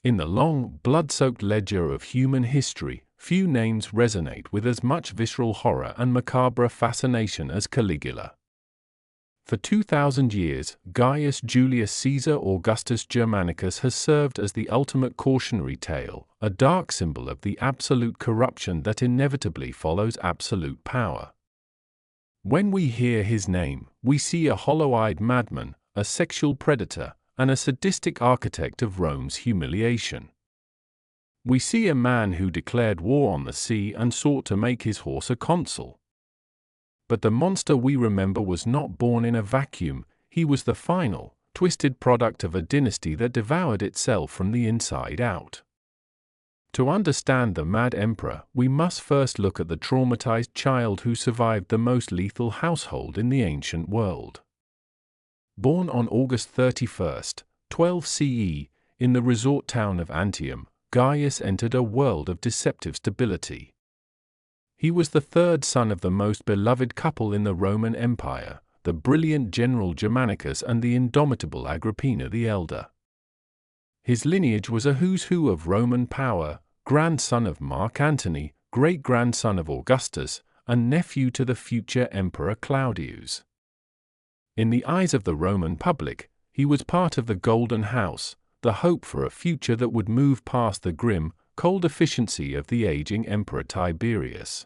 In the long, blood-soaked ledger of human history, few names resonate with as much visceral horror and macabre fascination as Caligula. For 2,000 years, Gaius Julius Caesar Augustus Germanicus has served as the ultimate cautionary tale, a dark symbol of the absolute corruption that inevitably follows absolute power. When we hear his name, we see a hollow-eyed madman, a sexual predator, and a sadistic architect of Rome's humiliation. We see a man who declared war on the sea and sought to make his horse a consul. But the monster we remember was not born in a vacuum. He was the final, twisted product of a dynasty that devoured itself from the inside out. To understand the mad emperor, we must first look at the traumatized child who survived the most lethal household in the ancient world. Born on August 31, 12 CE, in the resort town of Antium, Gaius entered a world of deceptive stability. He was the third son of the most beloved couple in the Roman Empire, the brilliant general Germanicus and the indomitable Agrippina the Elder. His lineage was a who's who of Roman power, grandson of Mark Antony, great-grandson of Augustus, and nephew to the future Emperor Claudius. In the eyes of the Roman public, he was part of the Golden House, the hope for a future that would move past the grim, cold efficiency of the aging Emperor Tiberius.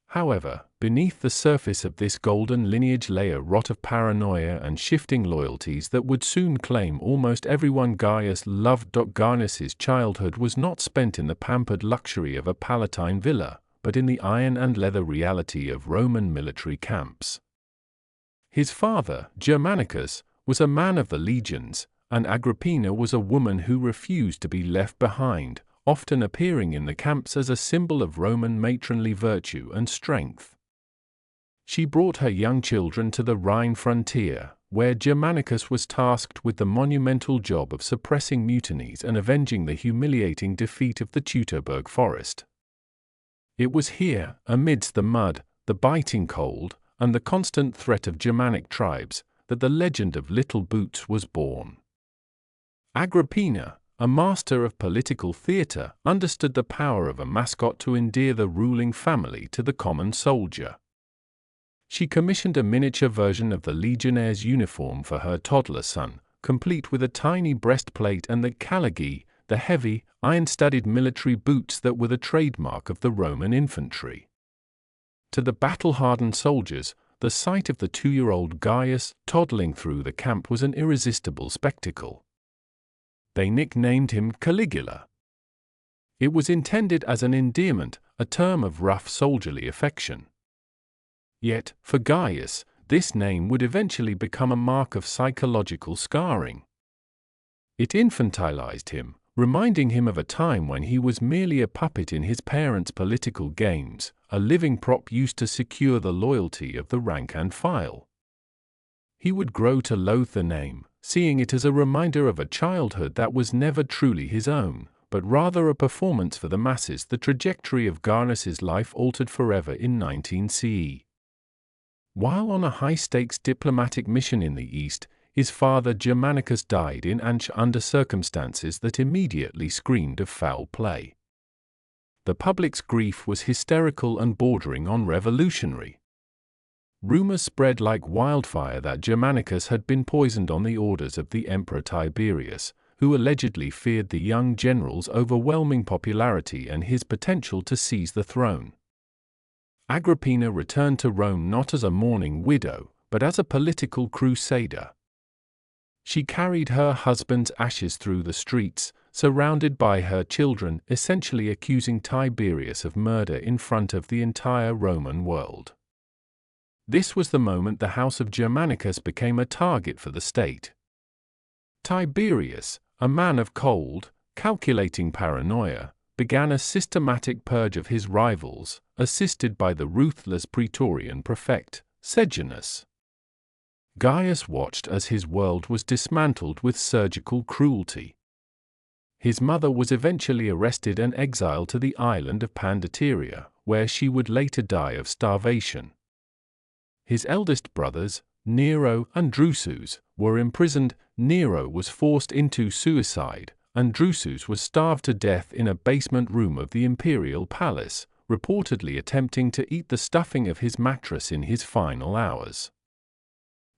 However, beneath the surface of this golden lineage lay a rot of paranoia and shifting loyalties that would soon claim almost everyone Gaius loved. Gaius's childhood was not spent in the pampered luxury of a Palatine villa, but in the iron and leather reality of Roman military camps. His father, Germanicus, was a man of the legions, and Agrippina was a woman who refused to be left behind, often appearing in the camps as a symbol of Roman matronly virtue and strength. She brought her young children to the Rhine frontier, where Germanicus was tasked with the monumental job of suppressing mutinies and avenging the humiliating defeat of the Teutoburg forest. It was here, amidst the mud, the biting cold, and the constant threat of Germanic tribes, that the legend of Little Boots was born. Agrippina, a master of political theater, understood the power of a mascot to endear the ruling family to the common soldier. She commissioned a miniature version of the legionnaire's uniform for her toddler son, complete with a tiny breastplate and the Caligula, the heavy, iron-studded military boots that were the trademark of the Roman infantry. To the battle-hardened soldiers, the sight of the 2-year-old Gaius toddling through the camp was an irresistible spectacle. They nicknamed him Caligula. It was intended as an endearment, a term of rough soldierly affection. Yet, for Gaius, this name would eventually become a mark of psychological scarring. It infantilized him, reminding him of a time when he was merely a puppet in his parents' political games, a living prop used to secure the loyalty of the rank and file. He would grow to loathe the name, seeing it as a reminder of a childhood that was never truly his own, but rather a performance for the masses. The trajectory of Gaius's life altered forever in 19 CE. While on a high-stakes diplomatic mission in the East, his father Germanicus died in Antioch under circumstances that immediately screamed of foul play. The public's grief was hysterical and bordering on revolutionary. Rumors spread like wildfire that Germanicus had been poisoned on the orders of the Emperor Tiberius, who allegedly feared the young general's overwhelming popularity and his potential to seize the throne. Agrippina returned to Rome not as a mourning widow, but as a political crusader. She carried her husband's ashes through the streets, surrounded by her children, essentially accusing Tiberius of murder in front of the entire Roman world. This was the moment the house of Germanicus became a target for the state. Tiberius, a man of cold, calculating paranoia, began a systematic purge of his rivals, assisted by the ruthless Praetorian prefect, Sejanus. Gaius watched as his world was dismantled with surgical cruelty. His mother was eventually arrested and exiled to the island of Pandateria, where she would later die of starvation. His eldest brothers, Nero and Drusus, were imprisoned. Nero was forced into suicide, and Drusus was starved to death in a basement room of the imperial palace, reportedly attempting to eat the stuffing of his mattress in his final hours.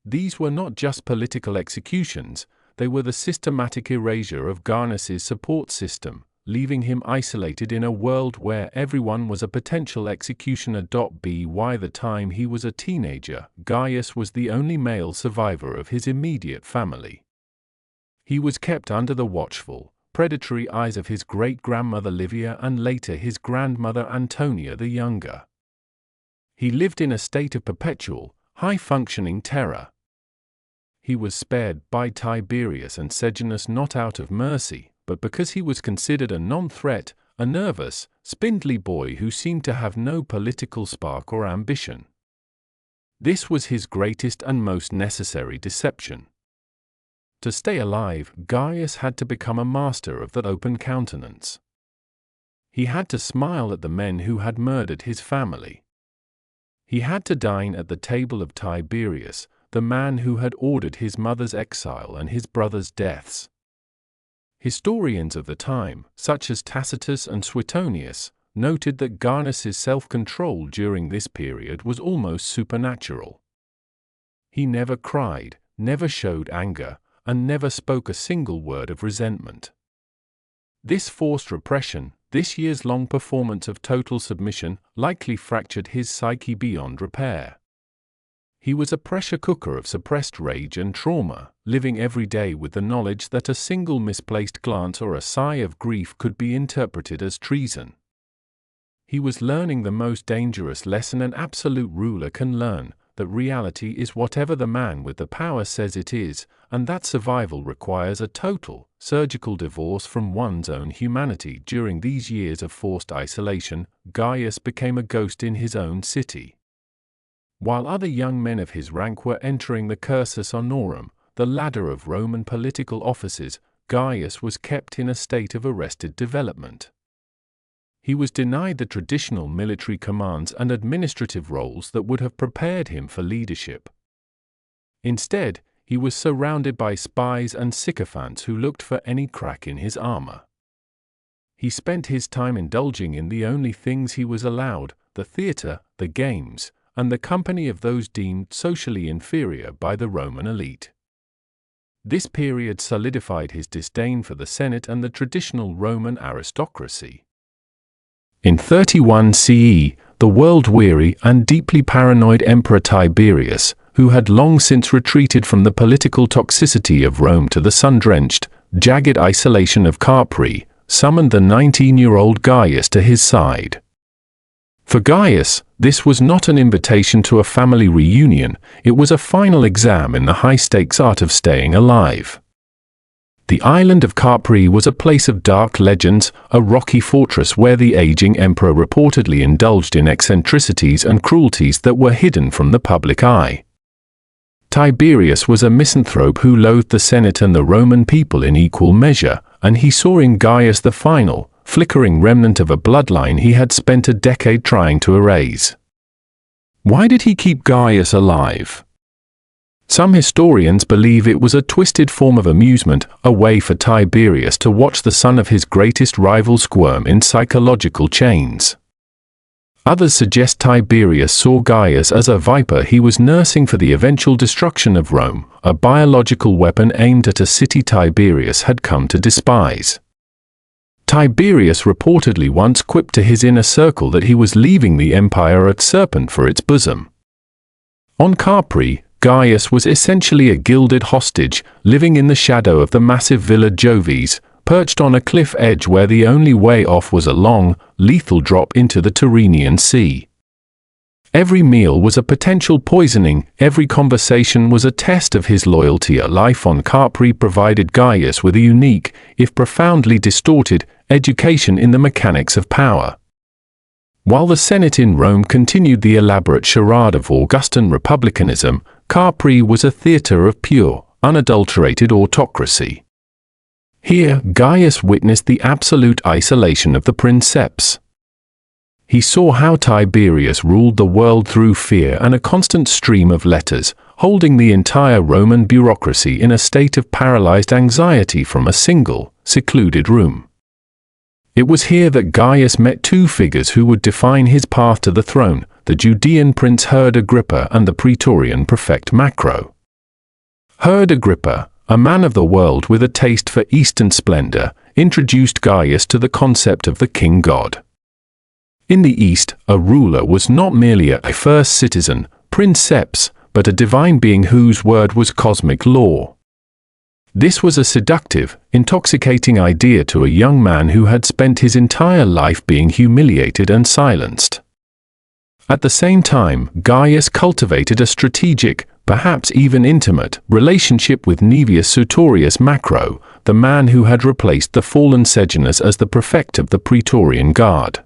These were not just political executions, they were the systematic erasure of Gaius's support system, leaving him isolated in a world where everyone was a potential executioner. By the time he was a teenager, Gaius was the only male survivor of his immediate family. He was kept under the watchful, predatory eyes of his great-grandmother Livia and later his grandmother Antonia the Younger. He lived in a state of perpetual, high-functioning terror. He was spared by Tiberius and Sejanus not out of mercy, but because he was considered a non-threat, a nervous, spindly boy who seemed to have no political spark or ambition. This was his greatest and most necessary deception. To stay alive, Gaius had to become a master of that open countenance. He had to smile at the men who had murdered his family. He had to dine at the table of Tiberius, the man who had ordered his mother's exile and his brother's deaths. Historians of the time, such as Tacitus and Suetonius, noted that Gaius's self-control during this period was almost supernatural. He never cried, never showed anger, and never spoke a single word of resentment. This forced repression, this years-long performance of total submission, likely fractured his psyche beyond repair. He was a pressure cooker of suppressed rage and trauma, living every day with the knowledge that a single misplaced glance or a sigh of grief could be interpreted as treason. He was learning the most dangerous lesson an absolute ruler can learn, that reality is whatever the man with the power says it is, and that survival requires a total, surgical divorce from one's own humanity. During these years of forced isolation, Gaius became a ghost in his own city. While other young men of his rank were entering the cursus honorum, the ladder of Roman political offices, Gaius was kept in a state of arrested development. He was denied the traditional military commands and administrative roles that would have prepared him for leadership. Instead, he was surrounded by spies and sycophants who looked for any crack in his armor. He spent his time indulging in the only things he was allowed, the theater, the games, and the company of those deemed socially inferior by the Roman elite. This period solidified his disdain for the Senate and the traditional Roman aristocracy. In 31 CE, the world-weary and deeply paranoid Emperor Tiberius, who had long since retreated from the political toxicity of Rome to the sun-drenched, jagged isolation of Capri, summoned the 19-year-old Gaius to his side. For Gaius, this was not an invitation to a family reunion, it was a final exam in the high-stakes art of staying alive. The island of Capri was a place of dark legends, a rocky fortress where the aging emperor reportedly indulged in eccentricities and cruelties that were hidden from the public eye. Tiberius was a misanthrope who loathed the Senate and the Roman people in equal measure, and he saw in Gaius the final, flickering remnant of a bloodline he had spent a decade trying to erase. Why did he keep Gaius alive? Some historians believe it was a twisted form of amusement, a way for Tiberius to watch the son of his greatest rival squirm in psychological chains. Others suggest Tiberius saw Gaius as a viper he was nursing for the eventual destruction of Rome, a biological weapon aimed at a city Tiberius had come to despise. Tiberius reportedly once quipped to his inner circle that he was leaving the empire a serpent for its bosom. On Capri, Gaius was essentially a gilded hostage, living in the shadow of the massive Villa Jovis, perched on a cliff edge where the only way off was a long, lethal drop into the Tyrrhenian Sea. Every meal was a potential poisoning, every conversation was a test of his loyalty. A life on Capri provided Gaius with a unique, if profoundly distorted, education in the mechanics of power. While the Senate in Rome continued the elaborate charade of Augustan republicanism, Capri was a theater of pure, unadulterated autocracy. Here, Gaius witnessed the absolute isolation of the princeps. He saw how Tiberius ruled the world through fear and a constant stream of letters, holding the entire Roman bureaucracy in a state of paralyzed anxiety from a single, secluded room. It was here that Gaius met two figures who would define his path to the throne, the Judean prince Herod Agrippa and the Praetorian prefect Macro. Herod Agrippa, a man of the world with a taste for Eastern splendor, introduced Gaius to the concept of the king god. In the East, a ruler was not merely a first citizen, princeps, but a divine being whose word was cosmic law. This was a seductive, intoxicating idea to a young man who had spent his entire life being humiliated and silenced. At the same time, Gaius cultivated a strategic, perhaps even intimate, relationship with Naevius Sutorius Macro, the man who had replaced the fallen Sejanus as the prefect of the Praetorian Guard.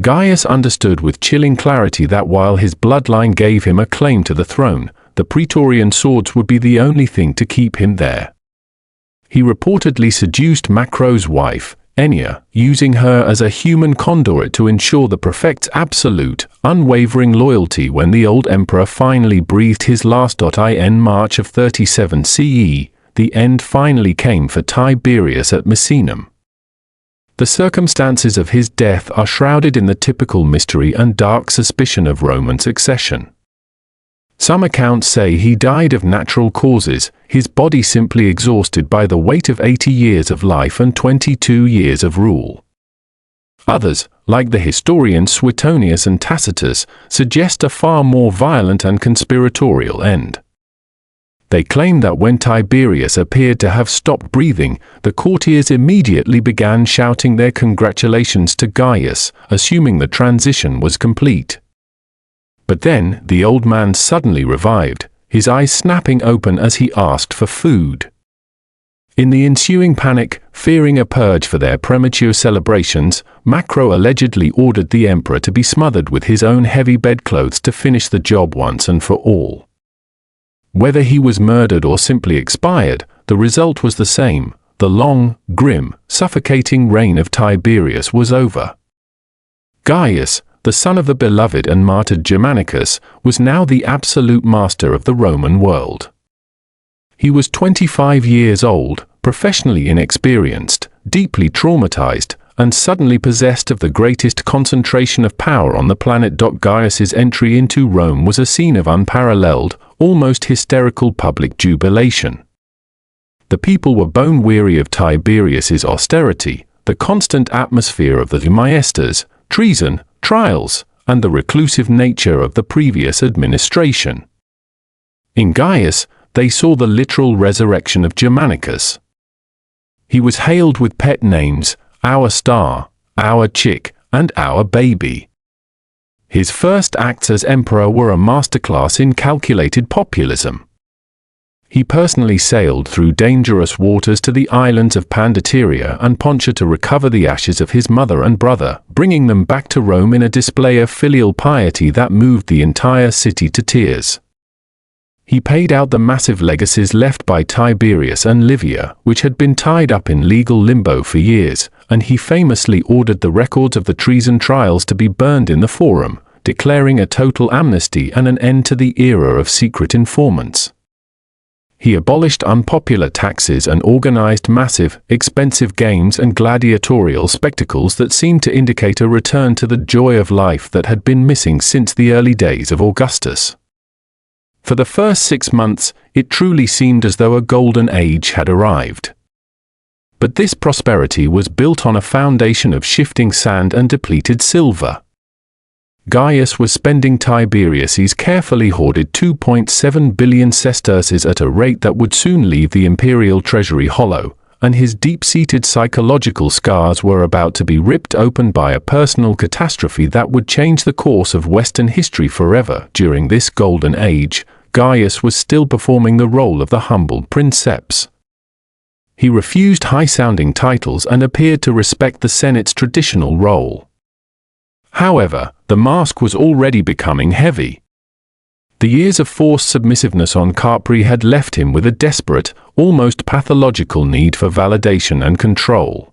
Gaius understood with chilling clarity that while his bloodline gave him a claim to the throne, the Praetorian swords would be the only thing to keep him there. He reportedly seduced Macro's wife, Ennia, using her as a human conduit to ensure the prefect's absolute, unwavering loyalty when the old emperor finally breathed his last. In March of 37 CE, the end finally came for Tiberius at Misenum. The circumstances of his death are shrouded in the typical mystery and dark suspicion of Roman succession. Some accounts say he died of natural causes, his body simply exhausted by the weight of 80 years of life and 22 years of rule. Others, like the historians Suetonius and Tacitus, suggest a far more violent and conspiratorial end. They claim that when Tiberius appeared to have stopped breathing, the courtiers immediately began shouting their congratulations to Gaius, assuming the transition was complete. But then, the old man suddenly revived, his eyes snapping open as he asked for food. In the ensuing panic, fearing a purge for their premature celebrations, Macro allegedly ordered the emperor to be smothered with his own heavy bedclothes to finish the job once and for all. Whether he was murdered or simply expired, the result was the same. The long, grim, suffocating reign of Tiberius was over. Gaius, the son of the beloved and martyred Germanicus, was now the absolute master of the Roman world. He was 25 years old, professionally inexperienced, deeply traumatized, and suddenly possessed of the greatest concentration of power on the planet. Gaius's entry into Rome was a scene of unparalleled, almost hysterical public jubilation. The people were bone-weary of Tiberius's austerity, the constant atmosphere of the maestas, treason, trials, and the reclusive nature of the previous administration. In Gaius, they saw the literal resurrection of Germanicus. He was hailed with pet names, our star, our chick, and our baby. His first acts as emperor were a masterclass in calculated populism. He personally sailed through dangerous waters to the islands of Pandateria and Pontia to recover the ashes of his mother and brother, bringing them back to Rome in a display of filial piety that moved the entire city to tears. He paid out the massive legacies left by Tiberius and Livia, which had been tied up in legal limbo for years, and he famously ordered the records of the treason trials to be burned in the Forum, declaring a total amnesty and an end to the era of secret informants. He abolished unpopular taxes and organized massive, expensive games and gladiatorial spectacles that seemed to indicate a return to the joy of life that had been missing since the early days of Augustus. For the first 6 months, it truly seemed as though a golden age had arrived. But this prosperity was built on a foundation of shifting sand and depleted silver. Gaius was spending Tiberius's carefully hoarded 2.7 billion sesterces at a rate that would soon leave the imperial treasury hollow, and his deep-seated psychological scars were about to be ripped open by a personal catastrophe that would change the course of Western history forever. During this golden age, Gaius was still performing the role of the humble princeps. He refused high-sounding titles and appeared to respect the Senate's traditional role. However, the mask was already becoming heavy. The years of forced submissiveness on Capri had left him with a desperate, almost pathological need for validation and control.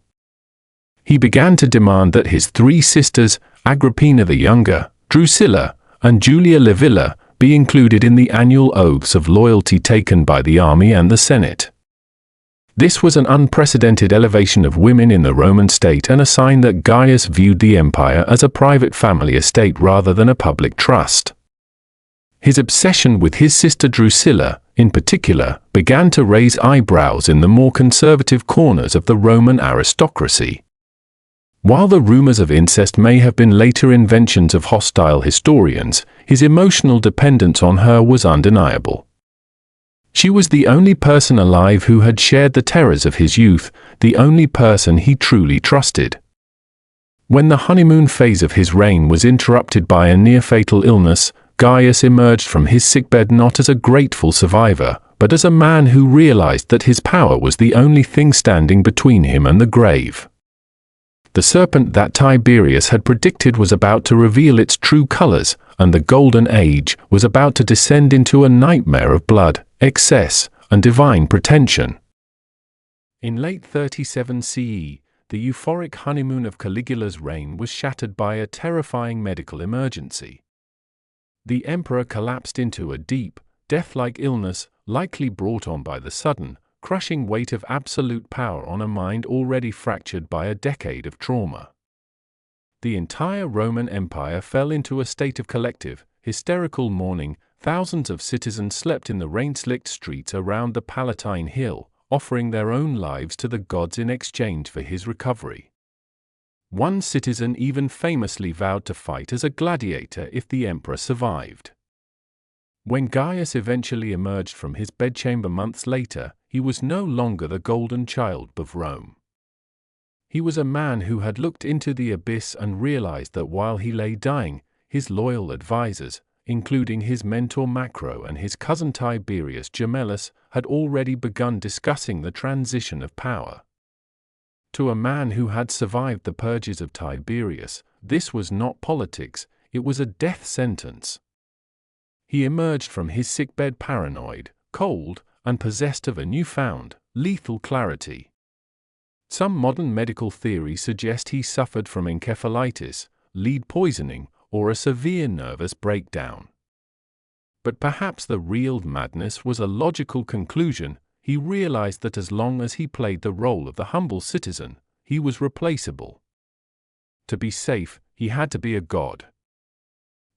He began to demand that his 3 sisters, Agrippina the Younger, Drusilla, and Julia Livilla, be included in the annual oaths of loyalty taken by the army and the Senate. This was an unprecedented elevation of women in the Roman state and a sign that Gaius viewed the empire as a private family estate rather than a public trust. His obsession with his sister Drusilla, in particular, began to raise eyebrows in the more conservative corners of the Roman aristocracy. While the rumors of incest may have been later inventions of hostile historians, his emotional dependence on her was undeniable. She was the only person alive who had shared the terrors of his youth, the only person he truly trusted. When the honeymoon phase of his reign was interrupted by a near-fatal illness, Gaius emerged from his sickbed not as a grateful survivor, but as a man who realized that his power was the only thing standing between him and the grave. The serpent that Tiberius had predicted was about to reveal its true colors, and the Golden Age was about to descend into a nightmare of blood, excess, and divine pretension. In late 37 CE, the euphoric honeymoon of Caligula's reign was shattered by a terrifying medical emergency. The emperor collapsed into a deep, death-like illness, likely brought on by the sudden, crushing weight of absolute power on a mind already fractured by a decade of trauma. The entire Roman Empire fell into a state of collective, hysterical mourning. Thousands of citizens slept in the rain-slicked streets around the Palatine Hill, offering their own lives to the gods in exchange for his recovery. One citizen even famously vowed to fight as a gladiator if the emperor survived. When Gaius eventually emerged from his bedchamber months later, he was no longer the golden child of Rome. He was a man who had looked into the abyss and realized that while he lay dying, his loyal advisors, including his mentor Macro and his cousin Tiberius Gemellus, had already begun discussing the transition of power. To a man who had survived the purges of Tiberius, this was not politics, it was a death sentence. He emerged from his sickbed paranoid, cold, and possessed of a newfound, lethal clarity. Some modern medical theories suggest he suffered from encephalitis, lead poisoning, or a severe nervous breakdown. But perhaps the real madness was a logical conclusion. He realized that as long as he played the role of the humble citizen, he was replaceable. To be safe, he had to be a god.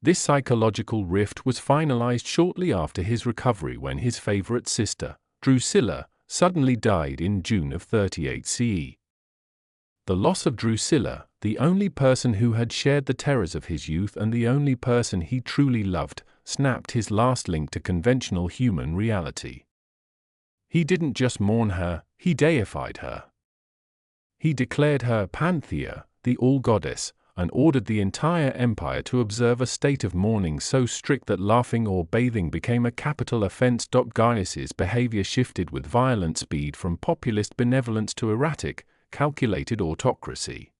This psychological rift was finalized shortly after his recovery when his favorite sister, Drusilla, suddenly died in June of 38 CE. The loss of Drusilla, the only person who had shared the terrors of his youth and the only person he truly loved, snapped his last link to conventional human reality. He didn't just mourn her, he deified her. He declared her Panthea, the all-goddess, and ordered the entire empire to observe a state of mourning so strict that laughing or bathing became a capital offense. Gaius's behavior shifted with violent speed from populist benevolence to erratic, calculated autocracy.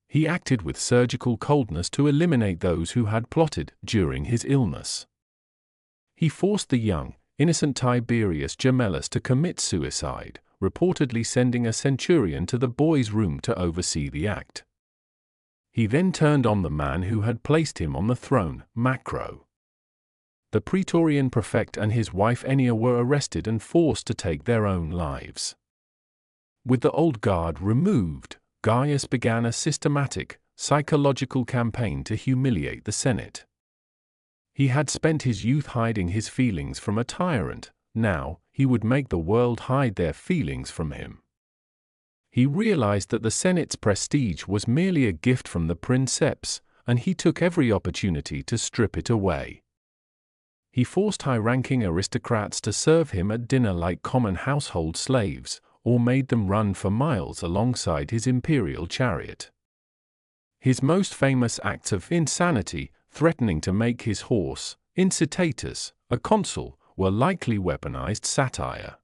He acted with surgical coldness to eliminate those who had plotted during his illness. He forced the young, innocent Tiberius Gemellus to commit suicide, reportedly sending a centurion to the boy's room to oversee the act. He then turned on the man who had placed him on the throne, Macro. The Praetorian prefect and his wife Ennia were arrested and forced to take their own lives. With the old guard removed, Gaius began a systematic, psychological campaign to humiliate the Senate. He had spent his youth hiding his feelings from a tyrant. Now, he would make the world hide their feelings from him. He realized that the Senate's prestige was merely a gift from the princeps, and he took every opportunity to strip it away. He forced high-ranking aristocrats to serve him at dinner like common household slaves, or made them run for miles alongside his imperial chariot. His most famous acts of insanity, threatening to make his horse, Incitatus, a consul, were likely weaponized satire.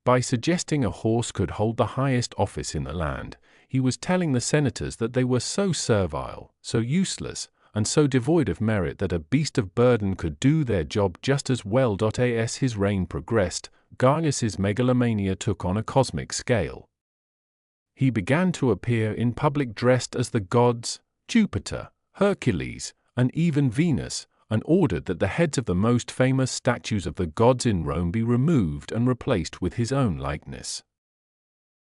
By suggesting a horse could hold the highest office in the land, he was telling the senators that they were so servile, so useless, and so devoid of merit that a beast of burden could do their job just as well. As his reign progressed, Gaius's megalomania took on a cosmic scale. He began to appear in public dressed as the gods, Jupiter, Hercules, and even Venus, and ordered that the heads of the most famous statues of the gods in Rome be removed and replaced with his own likeness.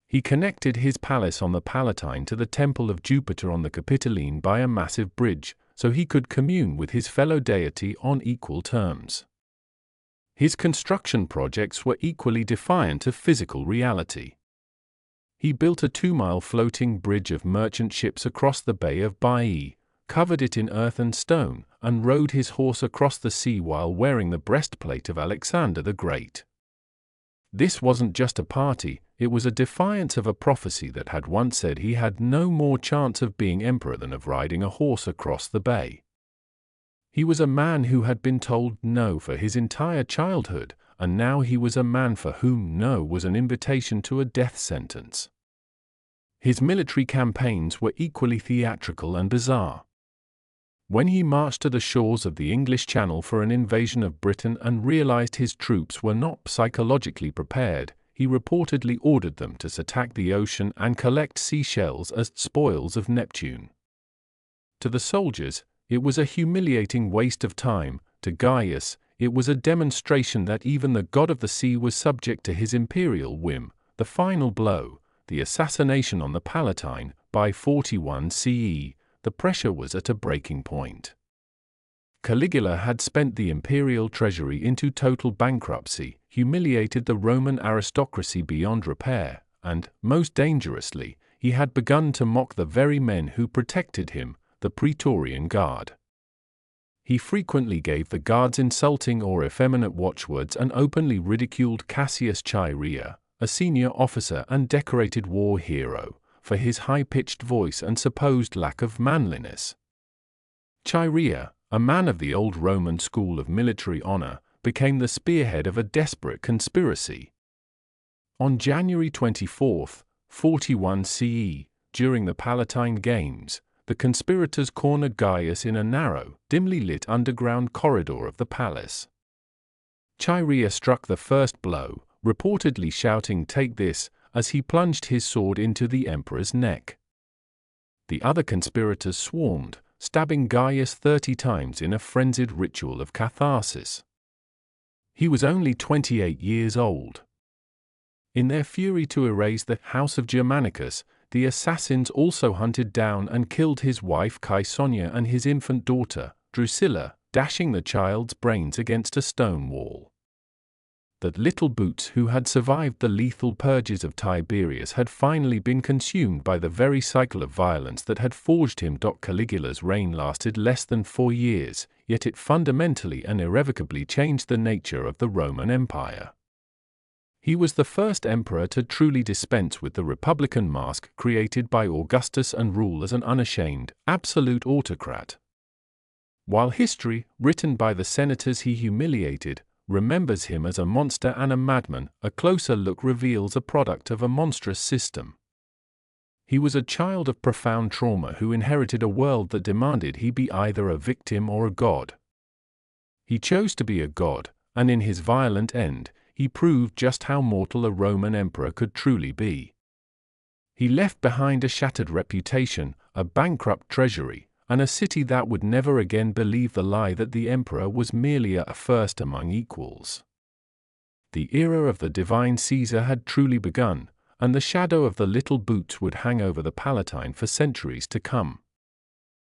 He connected his palace on the Palatine to the temple of Jupiter on the Capitoline by a massive bridge, so he could commune with his fellow deity on equal terms. His construction projects were equally defiant of physical reality. He built a 2-mile floating bridge of merchant ships across the Bay of Baiae, covered it in earth and stone, and rode his horse across the sea while wearing the breastplate of Alexander the Great. This wasn't just a party, it was a defiance of a prophecy that had once said he had no more chance of being emperor than of riding a horse across the bay. He was a man who had been told no for his entire childhood, and now he was a man for whom no was an invitation to a death sentence. His military campaigns were equally theatrical and bizarre. When he marched to the shores of the English Channel for an invasion of Britain and realized his troops were not psychologically prepared, he reportedly ordered them to attack the ocean and collect seashells as spoils of Neptune. To the soldiers, it was a humiliating waste of time. To Gaius, it was a demonstration that even the god of the sea was subject to his imperial whim. The final blow, the assassination on the Palatine, by 41 CE, the pressure was at a breaking point. Caligula had spent the imperial treasury into total bankruptcy, humiliated the Roman aristocracy beyond repair, and, most dangerously, he had begun to mock the very men who protected him, the Praetorian Guard. He frequently gave the guards insulting or effeminate watchwords and openly ridiculed Cassius Chaerea, a senior officer and decorated war hero, for his high-pitched voice and supposed lack of manliness. Chaerea, a man of the old Roman school of military honor, became the spearhead of a desperate conspiracy. On January 24, 41 CE, during the Palatine Games, the conspirators cornered Gaius in a narrow, dimly lit underground corridor of the palace. Chaerea struck the first blow, reportedly shouting "Take this," as he plunged his sword into the emperor's neck. The other conspirators swarmed, stabbing Gaius 30 times in a frenzied ritual of catharsis. He was only 28 years old. In their fury to erase the House of Germanicus, the assassins also hunted down and killed his wife Caesonia and his infant daughter, Drusilla, dashing the child's brains against a stone wall. That little Boots, who had survived the lethal purges of Tiberius, had finally been consumed by the very cycle of violence that had forged him. Caligula's reign lasted less than 4 years, yet it fundamentally and irrevocably changed the nature of the Roman Empire. He was the first emperor to truly dispense with the republican mask created by Augustus and rule as an unashamed, absolute autocrat. While history, written by the senators he humiliated, remembers him as a monster and a madman, a closer look reveals a product of a monstrous system. He was a child of profound trauma who inherited a world that demanded he be either a victim or a god. He chose to be a god, and in his violent end, he proved just how mortal a Roman emperor could truly be. He left behind a shattered reputation, a bankrupt treasury, and a city that would never again believe the lie that the emperor was merely a first among equals. The era of the divine Caesar had truly begun, and the shadow of the little Boots would hang over the Palatine for centuries to come.